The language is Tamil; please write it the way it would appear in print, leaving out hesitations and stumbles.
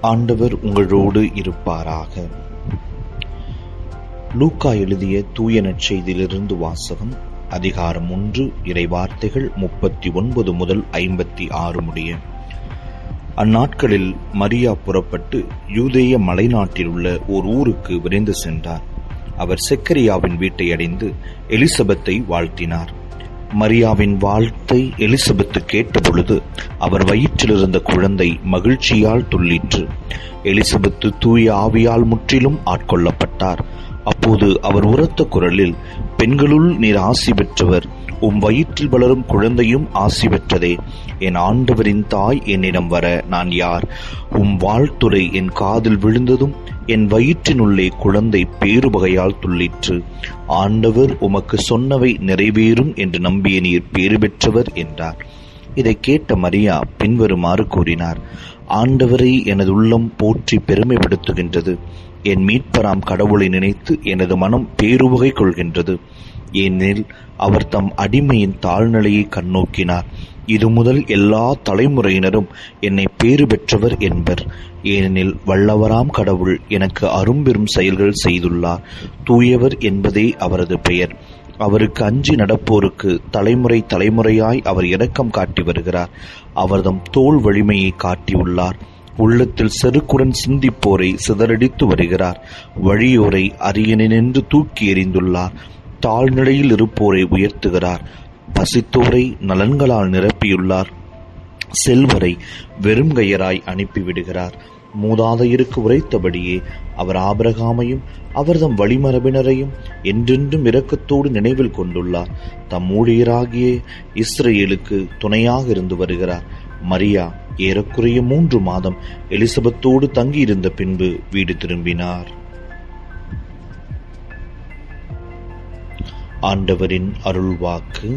ஆண்டவர் உங்களோடு இருப்பாராக. லூக்கா எழுதிய தூய நற்செய்தியிலிருந்து வாசகம். அதிகாரம் 1, இறைவார்த்தைகள் 39 முதல் 56 முடிய. அந்நாட்களில் மரியா புறப்பட்டு யூதேய மலைநாட்டில் உள்ள ஓர் ஊருக்கு விரைந்து சென்றார். அவர் செக்கரியாவின் வீட்டை அடைந்து எலிசபெத்தை வாழ்த்தினார். மரியாவின் வாழ்த்தை எலிசபெத்து கேட்டபொழுது அவர் வயிற்றிலிருந்த குழந்தை மகிழ்ச்சியால் துள்ளிற்று. எலிசபெத்து தூய ஆவியால் முற்றிலும் ஆட்கொள்ளப்பட்டார். அப்போது அவர் உரத்த குரலில், பெண்களுள் நீர் ஆசி பெற்றவர், உம் வயிற்றில் வளரும் குழந்தையும் ஆசி பெற்றதே. என் ஆண்டவரின் தாய் என்னிடம் வர நான் யார்? உம் வாழ்த்துரை என் காதில் விழுந்ததும் என் வயிற்றினுள்ளே குழந்தை பேறுபகையால் துள்ளிற்று. ஆண்டவர் உமக்கு சொன்னவை நிறைவேறும் என்று நம்பிய நீர் பேறு பெற்றவர் என்றார். இதை கேட்ட மரியா பின்வருமாறு கூறினார்: ஆண்டவரை எனது உள்ளம் போற்றி பெருமைப்படுத்துகின்றது. என் மீட்பராம் கடவுளை நினைத்து எனது மனம் பேருவகை கொள்கின்றது. ஏனெனில் அவர் தம் அடிமையின் தாழ்நிலையை கண்ணோக்கினார். இது முதல் எல்லா தலைமுறையினரும் என்னை பேறு பெற்றவர் என்பர். ஏனெனில் வல்லவராம் கடவுள் எனக்கு அரும்பெரும் செயல்கள் செய்துள்ளார். தூயவர் என்பதே அவரது பெயர். அவருக்கு அஞ்சி நடப்போருக்கு தலைமுறை தலைமுறையாய் அவர் இரக்கம் காட்டி வருகிறார். அவர்தம் தோள் வலிமையை காட்டியுள்ளார். உள்ளத்தில் செருக்குடன் சிந்திப்போரை சிதறடித்து வருகிறார். வழியோரை அரியனின்று தூக்கி எறிந்துள்ளார். தாழ்நிலையில் இருப்போரை உயர்த்துகிறார். பசித்தோரை நலன்களால் நிரப்பியுள்ளார். செல்வரை வெறுங்கையராய் அனுப்பிவிடுகிறார். மூதாதையருக்கு உரைத்தபடியே அவர் ஆபிரகாமையும் அவர்தம் வழிமரபினரையும் என்றென்றும் இரக்கத்தோடு நினைவில் கொண்டுள்ளார். தம் ஊழியராகிய இஸ்ரேலுக்கு துணையாக இருந்து வருகிறார். மரியா ஏறக்குறைய 3 மாதம் எலிசபெத்தோடு தங்கியிருந்த பின்பு வீடு திரும்பினார். ஆண்டவரின் அருள்வாக்கு.